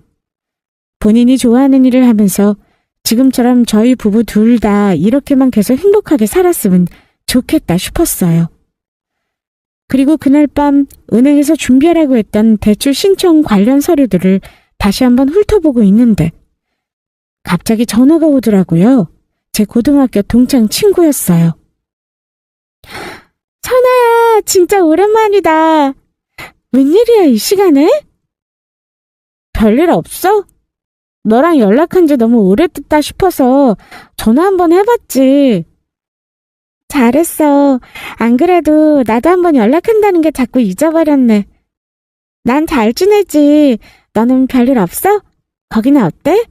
본인이 좋아하는 일을 하면서 지금처럼 저희 부부 둘 다 이렇게만 계속 행복하게 살았으면 좋겠다 싶었어요. 그리고 그날 밤 은행에서 준비하라고 했던 대출 신청 관련 서류들을 다시 한번 훑어보고 있는데 갑자기 전화가 오더라고요. 제 고등학교 동창 친구였어요. 선아야, 진짜 오랜만이다. 웬일이야 이 시간에? 별일 없어? 너랑 연락한 지 너무 오래됐다 싶어서 전화 한번 해봤지. 잘했어. 안 그래도 나도 한번 연락한다는 게 자꾸 잊어버렸네. 난 잘 지내지. 너는 별일 없어? 거기는 어때?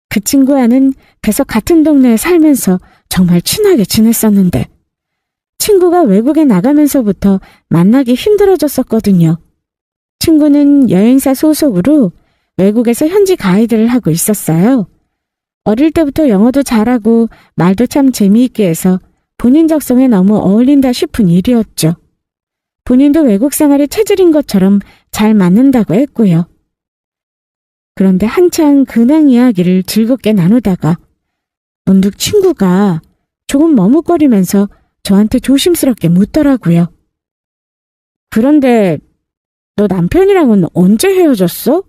그 친구와는 계속 같은 동네에 살면서 정말 친하게 지냈었는데 친구가 외국에 나가면서부터 만나기 힘들어졌었거든요. 친구는 여행사 소속으로 외국에서 현지 가이드를 하고 있었어요. 어릴 때부터 영어도 잘하고 말도 참 재미있게 해서 본인 적성에 너무 어울린다 싶은 일이었죠. 본인도 외국 생활에 체질인 것처럼 잘 맞는다고 했고요. 그런데 한창 근황 이야기를 즐겁게 나누다가 문득 친구가 조금 머뭇거리면서 저한테 조심스럽게 묻더라고요. 그런데 너 남편이랑은 언제 헤어졌어?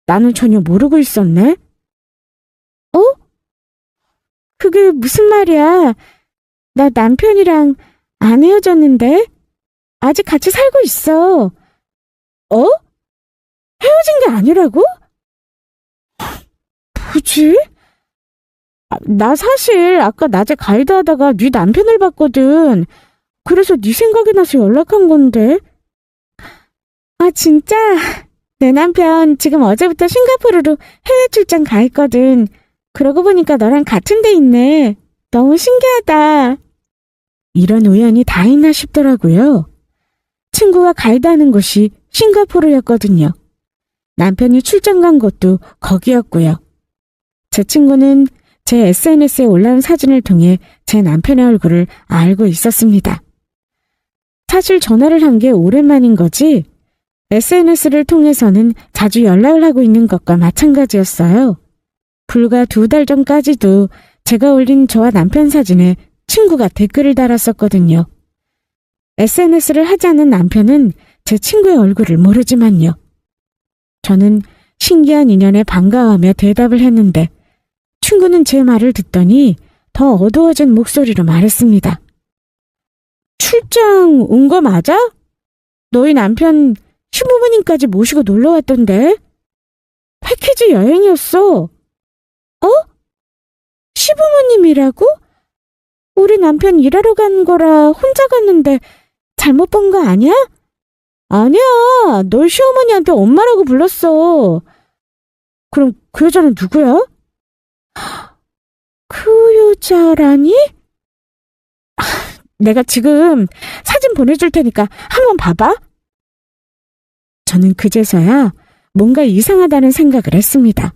나는 전혀 모르고 있었네. 어? 그게 무슨 말이야? 나 남편이랑 안 헤어졌는데? 아직 같이 살고 있어. 어? 헤어진 게 아니라고? 뭐지? 나 사실 아까 낮에 가이드 하다가 네 남편을 봤거든. 그래서 네 생각이 나서 연락한 건데. 아, 진짜? 내 남편 지금 어제부터 싱가포르로 해외 출장 가 있거든. 그러고 보니까 너랑 같은 데 있네. 너무 신기하다. 이런 우연이 다 있나 싶더라고요. 친구가 가이드하는 곳이 싱가포르였거든요. 남편이 출장 간 곳도 거기였고요. 제 친구는 제 SNS에 올라온 사진을 통해 제 남편의 얼굴을 알고 있었습니다. 사실 전화를 한 게 오랜만인 거지 SNS를 통해서는 자주 연락을 하고 있는 것과 마찬가지였어요. 불과 2달 전까지도 제가 올린 저와 남편 사진에 친구가 댓글을 달았었거든요. SNS를 하지 않은 남편은 제 친구의 얼굴을 모르지만요. 저는 신기한 인연에 반가워하며 대답을 했는데 친구는 제 말을 듣더니 더 어두워진 목소리로 말했습니다. 출장 온 거 맞아? 너희 남편 시부모님까지 모시고 놀러 왔던데? 패키지 여행이었어. 어? 시부모님이라고? 우리 남편 일하러 간 거라 혼자 갔는데 잘못 본 거 아니야? 아니야. 널 시어머니한테 엄마라고 불렀어. 그럼 그 여자는 누구야? 그 여자라니? 내가 지금 사진 보내줄 테니까 한번 봐봐. 저는 그제서야 뭔가 이상하다는 생각을 했습니다.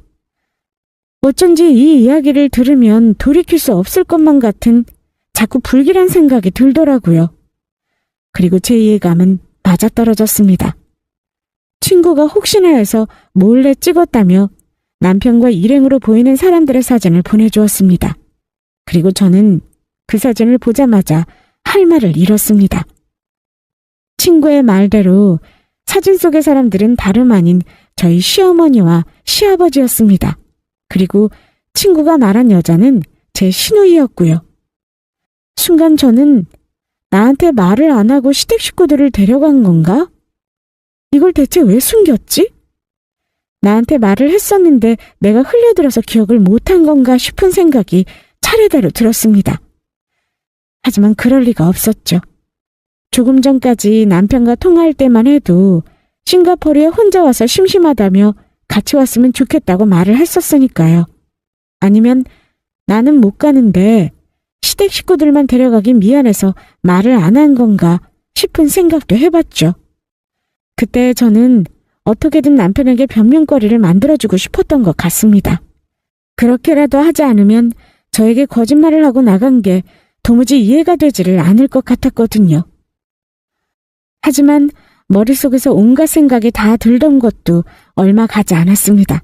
어쩐지 이 이야기를 들으면 돌이킬 수 없을 것만 같은 자꾸 불길한 생각이 들더라고요. 그리고 제 이해감은 맞아떨어졌습니다. 친구가 혹시나 해서 몰래 찍었다며 남편과 일행으로 보이는 사람들의 사진을 보내주었습니다. 그리고 저는 그 사진을 보자마자 할 말을 잃었습니다. 친구의 말대로 사진 속의 사람들은 다름 아닌 저희 시어머니와 시아버지였습니다. 그리고 친구가 말한 여자는 제 시누이였고요. 순간 저는 나한테 말을 안 하고 시댁 식구들을 데려간 건가? 이걸 대체 왜 숨겼지? 나한테 말을 했었는데 내가 흘려들어서 기억을 못한 건가 싶은 생각이 차례대로 들었습니다. 하지만 그럴 리가 없었죠. 조금 전까지 남편과 통화할 때만 해도 싱가포르에 혼자 와서 심심하다며 같이 왔으면 좋겠다고 말을 했었으니까요. 아니면 나는 못 가는데 시댁 식구들만 데려가긴 미안해서 말을 안 한 건가 싶은 생각도 해봤죠. 그때 저는 어떻게든 남편에게 변명거리를 만들어주고 싶었던 것 같습니다. 그렇게라도 하지 않으면 저에게 거짓말을 하고 나간 게 도무지 이해가 되지를 않을 것 같았거든요. 하지만 머릿속에서 온갖 생각이 다 들던 것도 얼마 가지 않았습니다.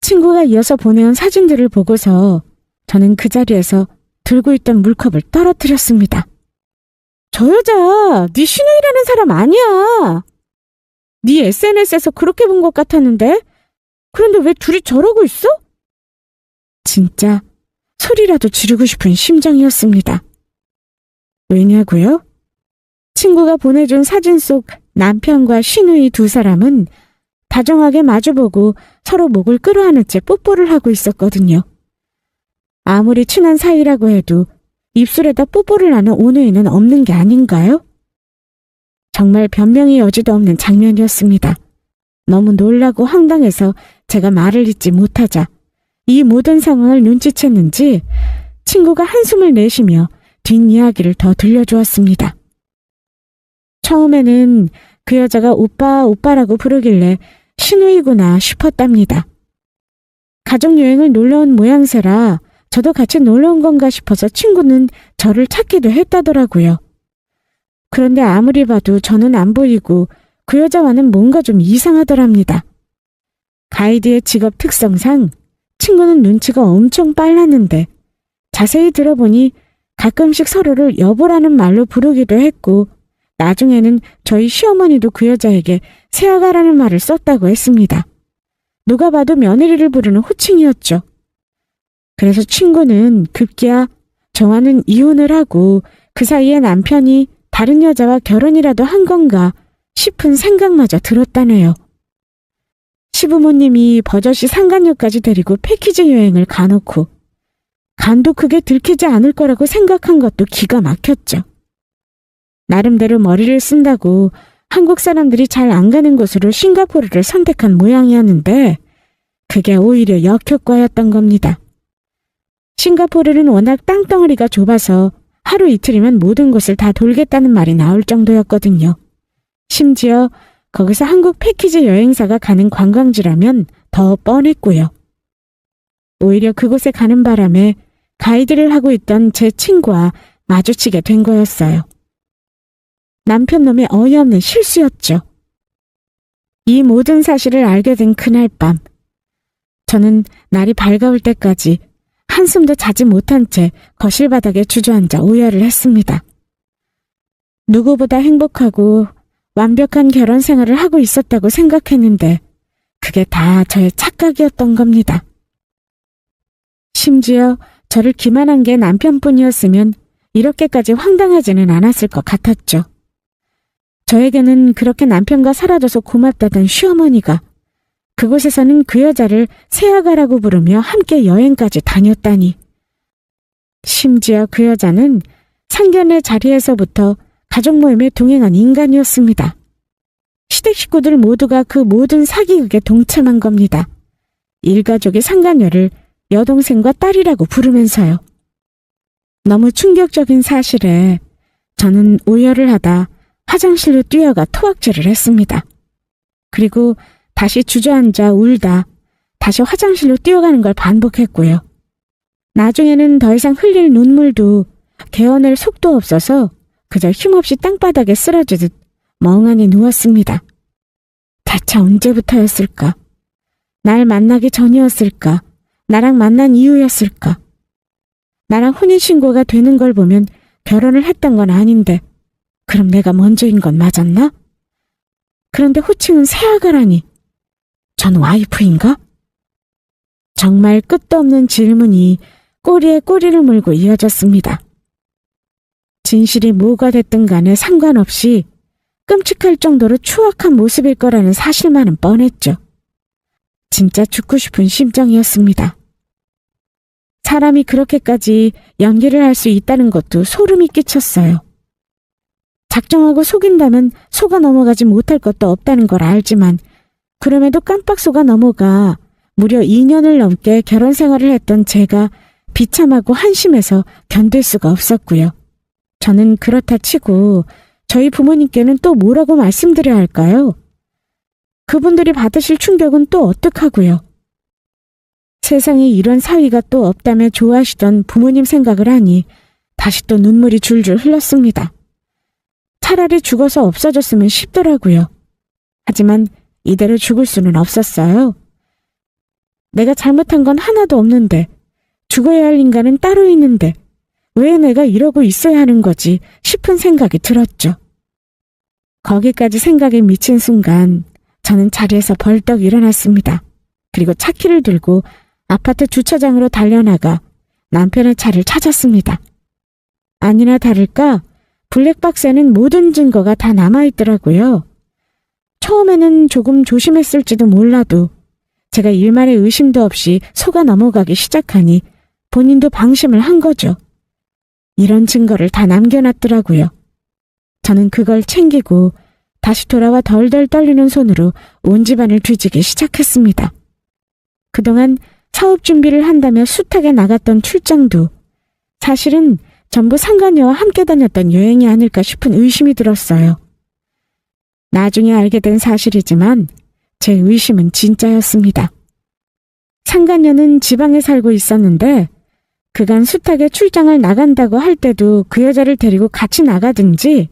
친구가 이어서 보내온 사진들을 보고서 저는 그 자리에서 들고 있던 물컵을 떨어뜨렸습니다. 저 여자 네 시누이라는 사람 아니야. 네 SNS에서 그렇게 본 것 같았는데 그런데 왜 둘이 저러고 있어? 진짜 소리라도 지르고 싶은 심정이었습니다. 왜냐고요? 친구가 보내준 사진 속 남편과 시누이 두 사람은 다정하게 마주보고 서로 목을 끌어안은 채 뽀뽀를 하고 있었거든요. 아무리 친한 사이라고 해도 입술에다 뽀뽀를 하는 오누이는 없는 게 아닌가요? 정말 변명의 여지도 없는 장면이었습니다. 너무 놀라고 황당해서 제가 말을 잇지 못하자 이 모든 상황을 눈치챘는지 친구가 한숨을 내쉬며 뒷이야기를 더 들려주었습니다. 처음에는 그 여자가 오빠, 오빠라고 부르길래 신우이구나 싶었답니다. 가족여행을 놀러온 모양새라 저도 같이 놀러온 건가 싶어서 친구는 저를 찾기도 했다더라고요. 그런데 아무리 봐도 저는 안 보이고 그 여자와는 뭔가 좀 이상하더랍니다. 가이드의 직업 특성상 친구는 눈치가 엄청 빨랐는데 자세히 들어보니 가끔씩 서로를 여보라는 말로 부르기도 했고 나중에는 저희 시어머니도 그 여자에게 새아가라는 말을 썼다고 했습니다. 누가 봐도 며느리를 부르는 호칭이었죠. 그래서 친구는 급기야 저와는 이혼을 하고 그 사이에 남편이 다른 여자와 결혼이라도 한 건가 싶은 생각마저 들었다네요. 시부모님이 버젓이 상간녀까지 데리고 패키지 여행을 가놓고 간도 크게 들키지 않을 거라고 생각한 것도 기가 막혔죠. 나름대로 머리를 쓴다고 한국 사람들이 잘 안 가는 곳으로 싱가포르를 선택한 모양이었는데 그게 오히려 역효과였던 겁니다. 싱가포르는 워낙 땅덩어리가 좁아서 하루 이틀이면 모든 곳을 다 돌겠다는 말이 나올 정도였거든요. 심지어 거기서 한국 패키지 여행사가 가는 관광지라면 더 뻔했고요. 오히려 그곳에 가는 바람에 가이드를 하고 있던 제 친구와 마주치게 된 거였어요. 남편 놈의 어이없는 실수였죠. 이 모든 사실을 알게 된 그날 밤, 저는 날이 밝아올 때까지 한숨도 자지 못한 채 거실 바닥에 주저앉아 오열을 했습니다. 누구보다 행복하고 완벽한 결혼 생활을 하고 있었다고 생각했는데 그게 다 저의 착각이었던 겁니다. 심지어 저를 기만한 게 남편뿐이었으면 이렇게까지 황당하지는 않았을 것 같았죠. 저에게는 그렇게 남편과 살아줘서 고맙다던 시어머니가 그곳에서는 그 여자를 새아가라고 부르며 함께 여행까지 다녔다니. 심지어 그 여자는 상견례 자리에서부터 가족 모임에 동행한 인간이었습니다. 시댁 식구들 모두가 그 모든 사기극에 동참한 겁니다. 일가족이 상간녀를 여동생과 딸이라고 부르면서요. 너무 충격적인 사실에 저는 오열을 하다 화장실로 뛰어가 토악질을 했습니다. 그리고 다시 주저앉아 울다 다시 화장실로 뛰어가는 걸 반복했고요. 나중에는 더 이상 흘릴 눈물도 개어낼 속도 없어서 그저 힘없이 땅바닥에 쓰러지듯 멍하니 누웠습니다. 대체 언제부터였을까? 날 만나기 전이었을까? 나랑 만난 이유였을까? 나랑 혼인신고가 되는 걸 보면 결혼을 했던 건 아닌데 그럼 내가 먼저인 건 맞았나? 그런데 호칭은 새아가라니. 전 와이프인가? 정말 끝도 없는 질문이 꼬리에 꼬리를 물고 이어졌습니다. 진실이 뭐가 됐든 간에 상관없이 끔찍할 정도로 추악한 모습일 거라는 사실만은 뻔했죠. 진짜 죽고 싶은 심정이었습니다. 사람이 그렇게까지 연기를 할 수 있다는 것도 소름이 끼쳤어요. 작정하고 속인다면 속아 넘어가지 못할 것도 없다는 걸 알지만 그럼에도 깜빡 속아 넘어가 무려 2년을 넘게 결혼 생활을 했던 제가 비참하고 한심해서 견딜 수가 없었고요. 저는 그렇다 치고 저희 부모님께는 또 뭐라고 말씀드려야 할까요? 그분들이 받으실 충격은 또 어떡하고요? 세상에 이런 사위가 또 없다며 좋아하시던 부모님 생각을 하니 다시 또 눈물이 줄줄 흘렀습니다. 차라리 죽어서 없어졌으면 싶더라고요. 하지만 이대로 죽을 수는 없었어요. 내가 잘못한 건 하나도 없는데 죽어야 할 인간은 따로 있는데 왜 내가 이러고 있어야 하는 거지 싶은 생각이 들었죠. 거기까지 생각에 미친 순간 저는 자리에서 벌떡 일어났습니다. 그리고 차키를 들고 아파트 주차장으로 달려나가 남편의 차를 찾았습니다. 아니나 다를까 블랙박스에는 모든 증거가 다 남아있더라고요. 처음에는 조금 조심했을지도 몰라도 제가 일말의 의심도 없이 속아 넘어가기 시작하니 본인도 방심을 한 거죠. 이런 증거를 다 남겨놨더라고요. 저는 그걸 챙기고 다시 돌아와 덜덜 떨리는 손으로 온 집안을 뒤지기 시작했습니다. 그동안 사업 준비를 한다며 숱하게 나갔던 출장도 사실은 전부 상간녀와 함께 다녔던 여행이 아닐까 싶은 의심이 들었어요. 나중에 알게 된 사실이지만 제 의심은 진짜였습니다. 상간녀는 지방에 살고 있었는데 그간 숱하게 출장을 나간다고 할 때도 그 여자를 데리고 같이 나가든지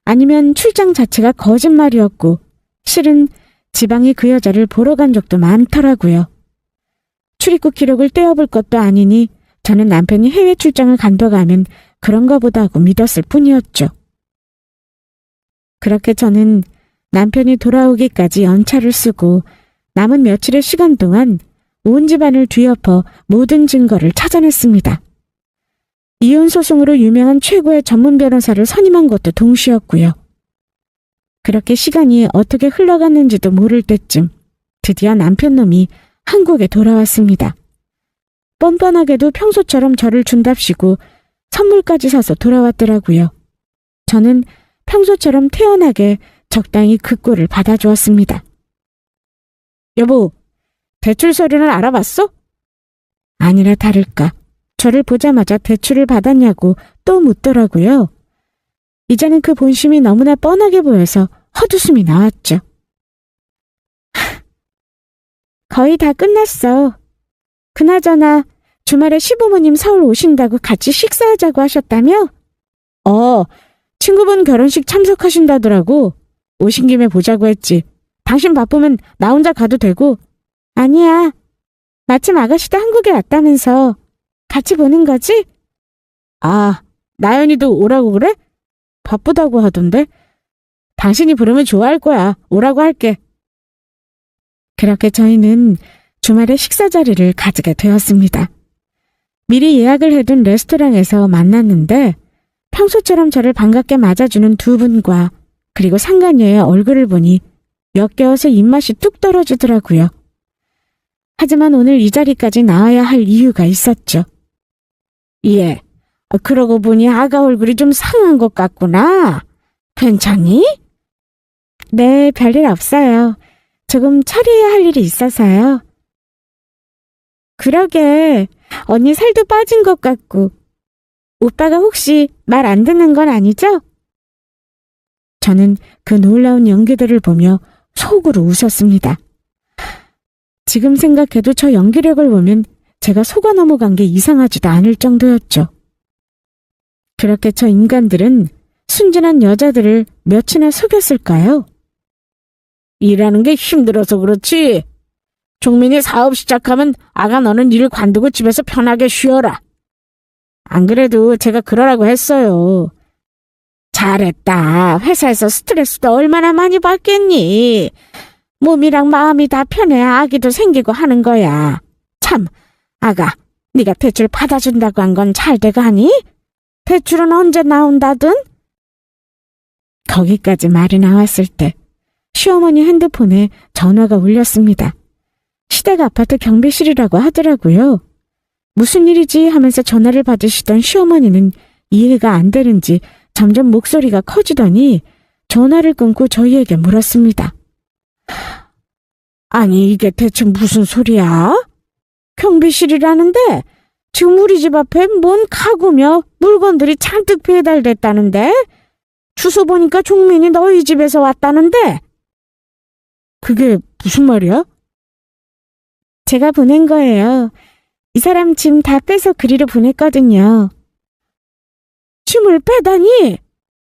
아니면 출장 자체가 거짓말이었고 실은 지방에 그 여자를 보러 간 적도 많더라고요. 출입국 기록을 떼어볼 것도 아니니 저는 남편이 해외 출장을 간다고 하면 그런가 보다 하고 믿었을 뿐이었죠. 그렇게 저는 남편이 돌아오기까지 연차를 쓰고 남은 며칠의 시간 동안 온 집안을 뒤엎어 모든 증거를 찾아냈습니다. 이혼 소송으로 유명한 최고의 전문 변호사를 선임한 것도 동시였고요. 그렇게 시간이 어떻게 흘러갔는지도 모를 때쯤 드디어 남편놈이 한국에 돌아왔습니다. 뻔뻔하게도 평소처럼 저를 준답시고 선물까지 사서 돌아왔더라고요. 저는 평소처럼 태연하게 적당히 그 꼴을 받아주었습니다. 여보, 대출 서류는 알아봤어? 아니라 다를까 저를 보자마자 대출을 받았냐고 또 묻더라고요. 이제는 그 본심이 너무나 뻔하게 보여서 헛웃음이 나왔죠. 거의 다 끝났어. 그나저나 주말에 시부모님 서울 오신다고 같이 식사하자고 하셨다며? 친구분 결혼식 참석하신다더라고. 오신 김에 보자고 했지. 당신 바쁘면 나 혼자 가도 되고. 아니야. 마침 아가씨도 한국에 왔다면서 같이 보는 거지? 아, 나연이도 오라고 그래? 바쁘다고 하던데. 당신이 부르면 좋아할 거야. 오라고 할게. 그렇게 저희는 주말에 식사 자리를 가지게 되었습니다. 미리 예약을 해둔 레스토랑에서 만났는데 평소처럼 저를 반갑게 맞아주는 두 분과 그리고 상간녀의 얼굴을 보니 역겨워서 입맛이 뚝 떨어지더라고요. 하지만 오늘 이 자리까지 나와야 할 이유가 있었죠. 예, 그러고 보니 아가 얼굴이 좀 상한 것 같구나. 괜찮니? 네, 별일 없어요. 조금 처리해야 할 일이 있어서요. 그러게, 언니 살도 빠진 것 같고. 오빠가 혹시 말 안 듣는 건 아니죠? 저는 그 놀라운 연기들을 보며 속으로 웃었습니다. 지금 생각해도 저 연기력을 보면 제가 속아 넘어간 게 이상하지도 않을 정도였죠. 그렇게 저 인간들은 순진한 여자들을 몇이나 속였을까요? 일하는 게 힘들어서 그렇지. 종민이 사업 시작하면 아가 너는 일 관두고 집에서 편하게 쉬어라. 안 그래도 제가 그러라고 했어요. 잘했다. 회사에서 스트레스도 얼마나 많이 받겠니. 몸이랑 마음이 다 편해야 아기도 생기고 하는 거야. 참, 아가, 네가 대출 받아준다고 한 건 잘 돼가니? 대출은 언제 나온다든? 거기까지 말이 나왔을 때 시어머니 핸드폰에 전화가 울렸습니다. 시댁 아파트 경비실이라고 하더라고요. 무슨 일이지 하면서 전화를 받으시던 시어머니는 이해가 안 되는지 점점 목소리가 커지더니 전화를 끊고 저희에게 물었습니다. 아니 이게 대체 무슨 소리야? 경비실이라는데 지금 우리 집 앞에 뭔 가구며 물건들이 잔뜩 배달됐다는데? 주소 보니까 종민이 너희 집에서 왔다는데? 그게 무슨 말이야? 제가 보낸 거예요. 이 사람 짐 다 빼서 그리로 보냈거든요. 짐을 빼다니?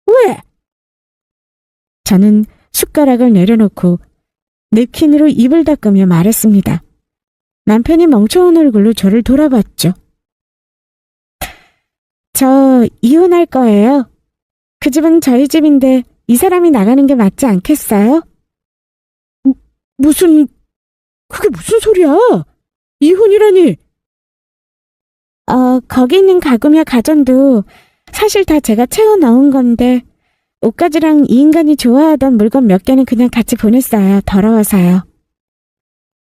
왜? 저는 숟가락을 내려놓고 냅킨으로 입을 닦으며 말했습니다. 남편이 멍청한 얼굴로 저를 돌아봤죠. 저 이혼할 거예요. 그 집은 저희 집인데 이 사람이 나가는 게 맞지 않겠어요? 그게 무슨 소리야? 이혼이라니? 거기 있는 가구며 가전도 사실 다 제가 채워 넣은 건데 옷가지랑 이 인간이 좋아하던 물건 몇 개는 그냥 같이 보냈어요. 더러워서요.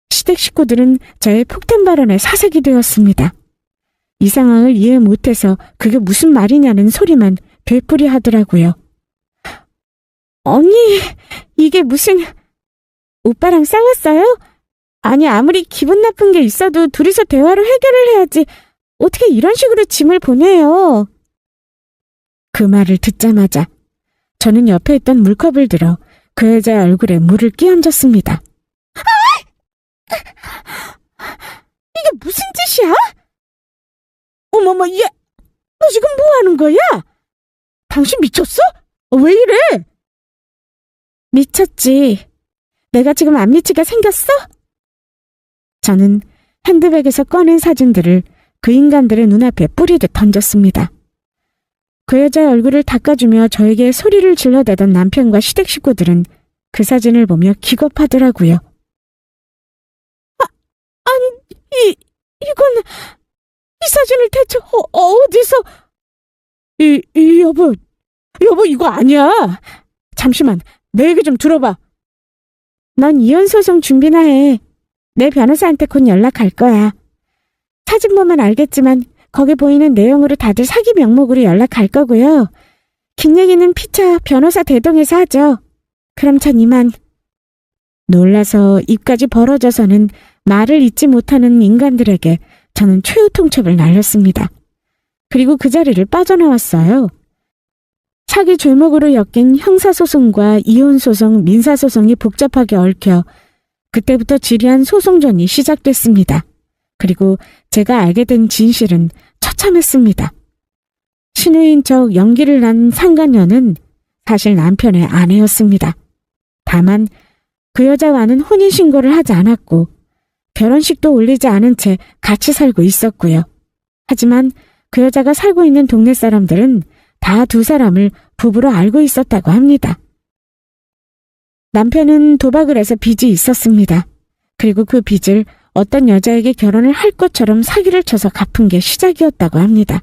시댁 식구들은 저의 폭탄 발언에 사색이 되었습니다. 이 상황을 이해 못해서 그게 무슨 말이냐는 소리만 되풀이 하더라고요. 언니, 이게 무슨... 오빠랑 싸웠어요? 아니 아무리 기분 나쁜 게 있어도 둘이서 대화로 해결을 해야지 어떻게 이런 식으로 짐을 보내요? 그 말을 듣자마자 저는 옆에 있던 물컵을 들어 그 여자의 얼굴에 물을 끼얹었습니다. 이게 무슨 짓이야? 어머머, 얘, 너 지금 뭐 하는 거야? 당신 미쳤어? 왜 이래? 미쳤지. 내가 지금 안 미치게 생겼어? 저는 핸드백에서 꺼낸 사진들을 그 인간들의 눈앞에 뿌리듯 던졌습니다. 그 여자의 얼굴을 닦아주며 저에게 소리를 질러대던 남편과 시댁 식구들은 그 사진을 보며 기겁하더라고요. 아니, 이건, 이 사진을 대체 어디서... 여보, 이거 아니야. 잠시만, 내 얘기 좀 들어봐. 넌 이혼소송 준비나 해. 내 변호사한테 곧 연락할 거야. 사진 보면 알겠지만 거기 보이는 내용으로 다들 사기 명목으로 연락할 거고요. 긴 얘기는 피차 변호사 대동해서 하죠. 그럼 전 이만. 놀라서 입까지 벌어져서는 말을 잇지 못하는 인간들에게 저는 최후 통첩을 날렸습니다. 그리고 그 자리를 빠져나왔어요. 사기 죄목으로 엮인 형사소송과 이혼소송, 민사소송이 복잡하게 얽혀 그때부터 지리한 소송전이 시작됐습니다. 그리고 제가 알게 된 진실은 처참했습니다. 신우인 척 연기를 난 상간녀는 사실 남편의 아내였습니다. 다만 그 여자와는 혼인신고를 하지 않았고 결혼식도 올리지 않은 채 같이 살고 있었고요. 하지만 그 여자가 살고 있는 동네 사람들은 다 두 사람을 부부로 알고 있었다고 합니다. 남편은 도박을 해서 빚이 있었습니다. 그리고 그 빚을 어떤 여자에게 결혼을 할 것처럼 사기를 쳐서 갚은 게 시작이었다고 합니다.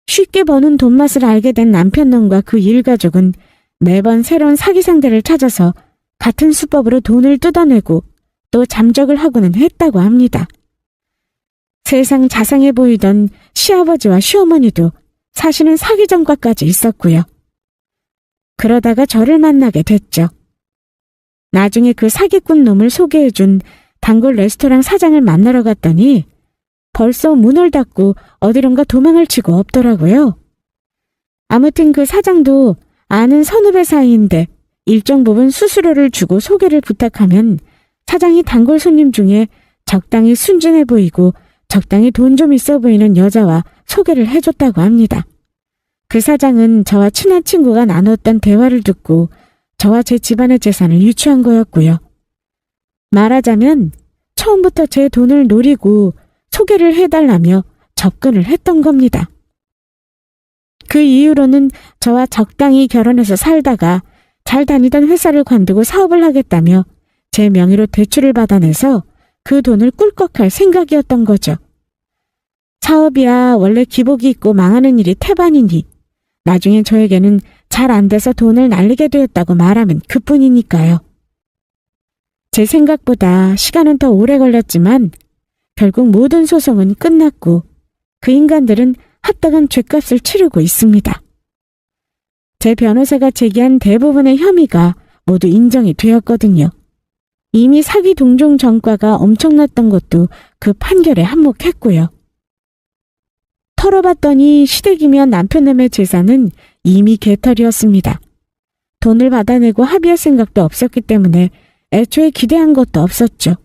쉽게 버는 돈맛을 알게 된 남편 놈과 그 일가족은 매번 새로운 사기 상대를 찾아서 같은 수법으로 돈을 뜯어내고 또 잠적을 하고는 했다고 합니다. 세상 자상해 보이던 시아버지와 시어머니도 사실은 사기 전과까지 있었고요. 그러다가 저를 만나게 됐죠. 나중에 그 사기꾼 놈을 소개해준 단골 레스토랑 사장을 만나러 갔더니 벌써 문을 닫고 어디론가 도망을 치고 없더라고요. 아무튼 그 사장도 아는 선후배 사이인데 일정 부분 수수료를 주고 소개를 부탁하면 사장이 단골 손님 중에 적당히 순진해 보이고 적당히 돈 좀 있어 보이는 여자와 소개를 해줬다고 합니다. 그 사장은 저와 친한 친구가 나눴던 대화를 듣고 저와 제 집안의 재산을 유추한 거였고요. 말하자면 처음부터 제 돈을 노리고 소개를 해달라며 접근을 했던 겁니다. 그 이후로는 저와 적당히 결혼해서 살다가 잘 다니던 회사를 관두고 사업을 하겠다며 제 명의로 대출을 받아내서 그 돈을 꿀꺽할 생각이었던 거죠. 사업이야 원래 기복이 있고 망하는 일이 태반이니 나중에 저에게는 잘 안 돼서 돈을 날리게 되었다고 말하면 그뿐이니까요. 제 생각보다 시간은 더 오래 걸렸지만 결국 모든 소송은 끝났고 그 인간들은 합당한 죗값을 치르고 있습니다. 제 변호사가 제기한 대부분의 혐의가 모두 인정이 되었거든요. 이미 사기 동종 전과가 엄청났던 것도 그 판결에 한몫했고요. 털어봤더니 시댁이며 남편놈의 재산은 이미 개털이었습니다. 돈을 받아내고 합의할 생각도 없었기 때문에 애초에 기대한 것도 없었죠.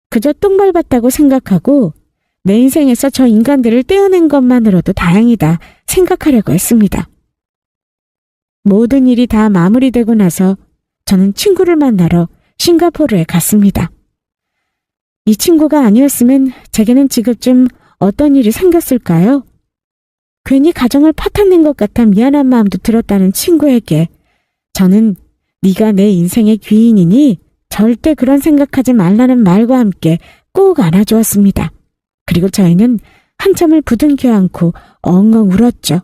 그저 똥 밟았다고 생각하고 내 인생에서 저 인간들을 떼어낸 것만으로도 다행이다 생각하려고 했습니다. 모든 일이 다 마무리되고 나서 저는 친구를 만나러 싱가포르에 갔습니다. 이 친구가 아니었으면 제게는 지금쯤 어떤 일이 생겼을까요? 괜히 가정을 파탄낸 것 같아 미안한 마음도 들었다는 친구에게 저는 네가 내 인생의 귀인이니 절대 그런 생각하지 말라는 말과 함께 꼭 안아주었습니다. 그리고 저희는 한참을 부둥켜 안고 엉엉 울었죠.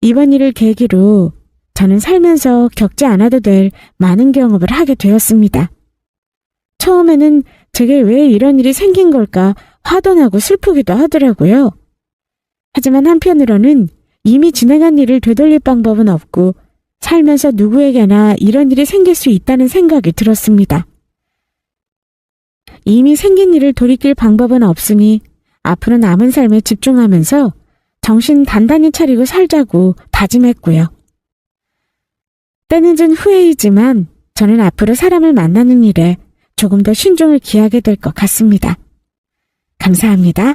이번 일을 계기로 저는 살면서 겪지 않아도 될 많은 경험을 하게 되었습니다. 처음에는 제게 왜 이런 일이 생긴 걸까 화도 나고 슬프기도 하더라고요. 하지만 한편으로는 이미 진행한 일을 되돌릴 방법은 없고 살면서 누구에게나 이런 일이 생길 수 있다는 생각이 들었습니다. 이미 생긴 일을 돌이킬 방법은 없으니 앞으로 남은 삶에 집중하면서 정신 단단히 차리고 살자고 다짐했고요. 때늦은 후회이지만 저는 앞으로 사람을 만나는 일에 조금 더 신중을 기하게 될 것 같습니다. 감사합니다.